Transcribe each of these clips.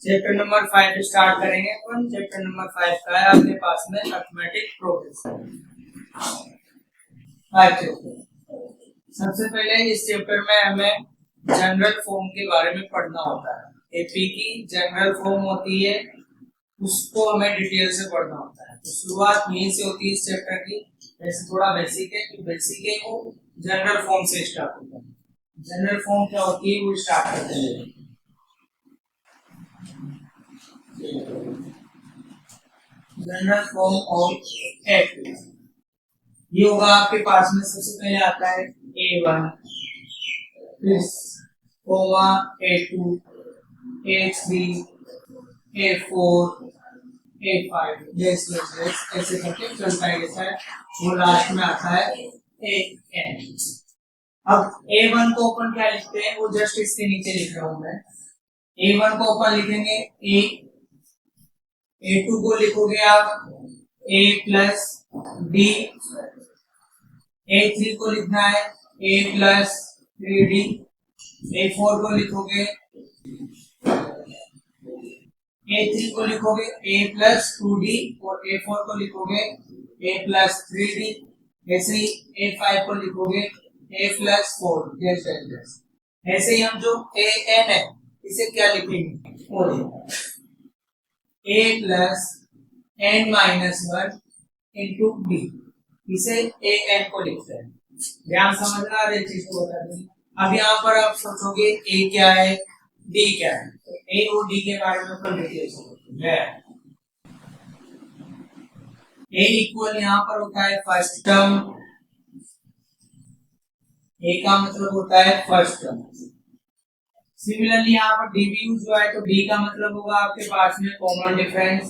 Chapter number 5 start करेंगे अपन। Chapter number 5 का है आपके पास में अरिथमेटिक प्रोग्रेशन। 5 चैप्टर। सबसे पहले इस चैप्टर में हमें जनरल फॉर्म के बारे में पढ़ना होता है। एपी की जनरल फॉर्म होती है, उसको हमें डिटेल से पढ़ना होता है। तो शुरुआत यहीं से होती है इस चैप्टर की। जैसे थोड़ा बेसिक है, तो बेसिक है वो जनरल फॉर्म से स्टार्ट होता है। जनरल फॉर्म क्या होती है वो स्टार्ट करते हैं। जनरल फॉर्म ऑफ एफ ये होगा आपके पास में। सबसे पहले आता है A1, फिर coma A2, A3, A4, A5 जैसे ऐसे करके चलता है जैसा है। वो लास्ट में आता है AN। अब A1 को अपन क्या लिखते हैं वो जस्ट इसके नीचे लिख रहा हूं मैं। A1 को अपन लिखेंगे A2 को लिखोगे आप A प्लस D, A3 को लिखना है A प्लस 3D, A4 को लिखोगे A3 को लिखोगे A प्लस 2D और A4 को लिखोगे A प्लस 3D। ऐसे ही A5 को लिखोगे A प्लस 4। ऐसे ही हम जो AN है इसे क्या लिखेंगे A plus N minus 1 into D। इसे AN को लिखते हैं। ध्यान समझना है चीज को बता दूं। अब यहाँ पर आप सोचोगे A क्या है D क्या है, तो A और D के बारे में अपन डिटेल समझते हैं। A इक्वल यहाँ पर होता है फर्स्ट टर्म। A का मतलब होता है फर्स्ट टर्म। सिमिलरली यहाँ पर D भी यूज हुआ है, तो D का मतलब होगा आपके पास में कॉमन डिफरेंस।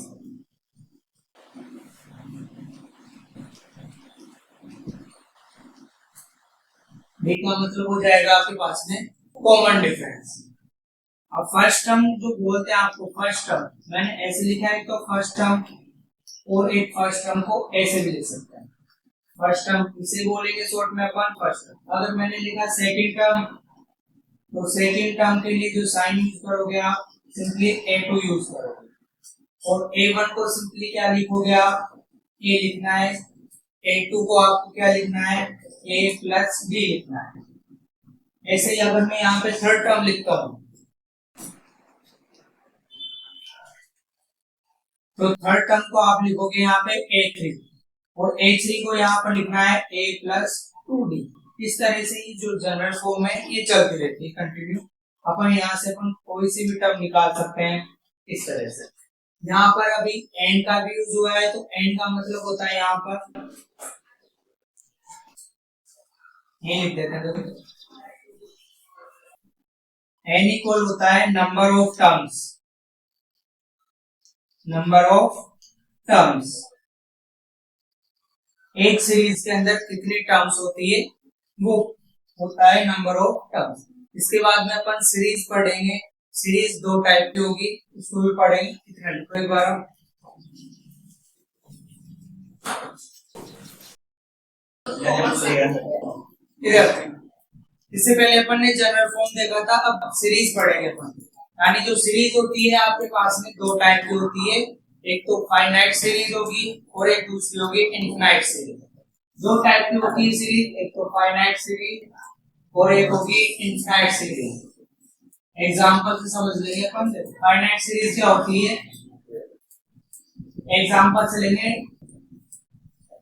D का मतलब हो जाएगा आपके पास में कॉमन डिफरेंस। अब फर्स्ट टर्म जो बोलते हैं आपको, फर्स्ट टर्म मैंने ऐसे लिखा है, तो फर्स्ट टर्म और एक फर्स्ट टर्म को ऐसे भी लिख सकते हैं। फर्स्ट टर्म इसे बोलेंगे शॉर्ट में अपन फर्स्ट टर्म। अगर मैंने लिखा सेकंड टर्म, तो सेकंड टर्म के लिए जो साइन यूज करोगे आप सिंपली A2 यूज करोगे, और A1 को सिंपली क्या लिखोगे आप A लिखना है। A2 को आपको क्या लिखना है A प्लस B लिखना है। ऐसे ही अगर मैं यहाँ पे थर्ड टर्म लिखता हूं, तो थर्ड टर्म को आप लिखोगे यहाँ पे A3, और A3 को यहाँ पर लिखना है A प्लस 2D। इस तरह से ही जो जनरल फॉर्म है ये चलती रहती है कंटिन्यू। अपन यहाँ से अपन कोई सी भी टर्म निकाल सकते हैं इस तरह से। यहाँ पर अभी एंड का भी यूज हुआ है, तो एंड का मतलब होता है यहाँ पर ये लिख देते हैं। एन इक्वल होता है number of terms. Number of terms, एक सीरीज के अंदर कितनी टर्म्स होती है वो होता है नंबर ऑफ टर्म्स। इसके बाद में अपन सीरीज पढ़ेंगे। सीरीज दो टाइप की होगी, उसको भी पढ़ेंगे। कितना लिखो एक बार इधर। इससे पहले अपन ने जनरल फॉर्म देखा था, अब सीरीज पढ़ेंगे अपन। यानी जो सीरीज होती है आपके पास में दो टाइप की होती है, एक तो फाइनाइट सीरीज होगी और एक दूसरी होगी इनफिनाइट सीरीज। दो टाइप की होती है सीरीज, एक तो फाइनाइट सीरीज और एक होगी इनफिनाइट सीरीज। एग्जांपल से समझ लेंगे अपन। फाइनाइट सीरीज क्या होती है, एग्जांपल से लेंगे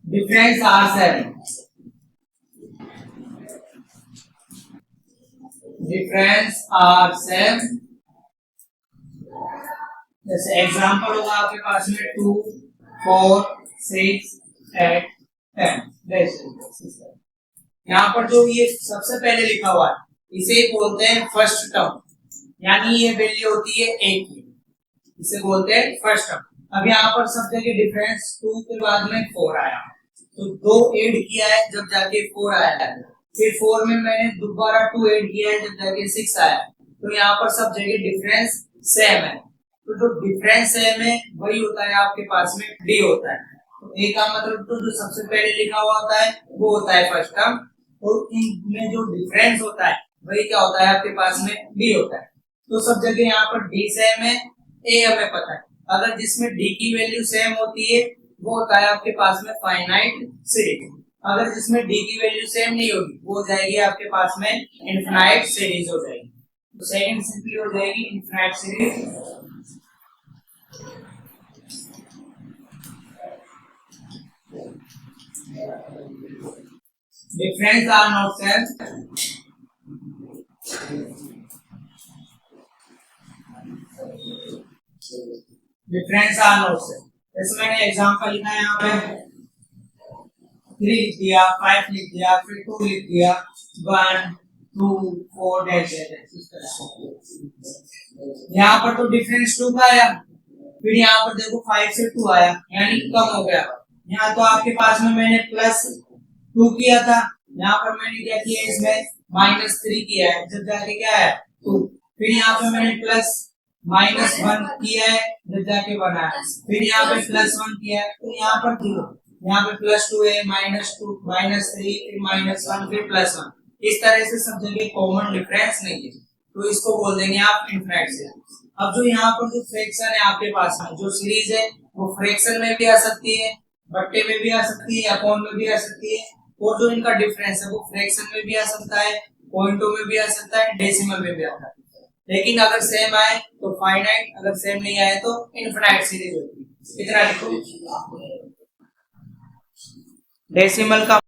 डिफरेंस R7। डिफरेंस R7, जैसे एग्जांपल होगा आपके पास में 2, 4, 6, 8, 10। यहाँ पर जो ये सबसे पहले लिखा हुआ है इसे बोलते हैं फर्स्ट टर्म, यानी ये वैल्यू होती है A की, इसे बोलते हैं फर्स्ट टर्म। अब यहाँ पर सब जगह डिफरेंस 2 के बाद में 4 आया, तो 2 ऐड किया है जब जाके 4 आया है, फिर 4 में मैंने दोबारा 2 ऐड किया है जब जाके 6 आया, तो यहाँ पर सब जगह डिफरेंस सेम है। तो जो डिफरेंस सेम है वही होता है आपके पास में D होता है। तो A का मतलब तो जो सबसे पहले लिखा हुआ होता है वो होता है फर्स्ट टर्म, और इनमें जो डिफरेंस होता है वही क्या होता है आपके पास में D होता है। तो सब जगह यहाँ पर D सेम है, ए हमें पता है। अगर जिसमें डी की वैल्यू सेम होती है वो होता है आपके पास में फाइनाइट सीरीज। अगर जिसमें डी की वैल्यू सेम नहीं होगी वो हो जाएगी आपके पास में इनफिनाइट सीरीज हो जाएगी। तो सेकंड सिंपली हो जाएगी infinite series. Difference are not same. Difference are not same. जैसे मैंने एग्जांपल लिखा है यहाँ पे 3 लिख दिया, 5 लिख दिया, फिर 2 लिख दिया, 1 2 4 डैश इस तरह। यहाँ पर तो डिफरेंस 2 का आया, फिर यहाँ पर देखो 5 से 2 आया यानी कम हो गया। यहाँ तो आपके पास में मैंने +2 किया था, यहाँ पर मैंने क्या किया इसमें -3 किया है, जब जाके क्या है 2। फिर यहाँ पे मैंने -1 किया है, जब जाके 1 आया। फिर यहाँ पे +1 किया है, तो यहाँ पर 0, यहाँ पे +2 है, -2 -3 फिर -1 फिर +1। इस तरह से सब जगह कॉमन डिफरेंस नहीं है, तो इसको बोल देंगे आप इनफिनिट सीरीज। अब जो यहाँ पर जो फ्रैक्शन है आपके पास में जो सीरीज है वो फ्रैक्शन में भी आ सकती है, बट्टे में भी आ सकती है, अपॉन में भी आ सकती है, और जो इनका डिफरेंस है वो फ्रैक्शन में भी आ सकता है, पॉइंटों में भी आ सकता है, डेसिमल में भी आता है। लेकिन अगर सेम आए तो फाइनाइट, अगर सेम नहीं आए तो इनफिनिट सीरीज होती है। इतना लिखो। डेसिमल का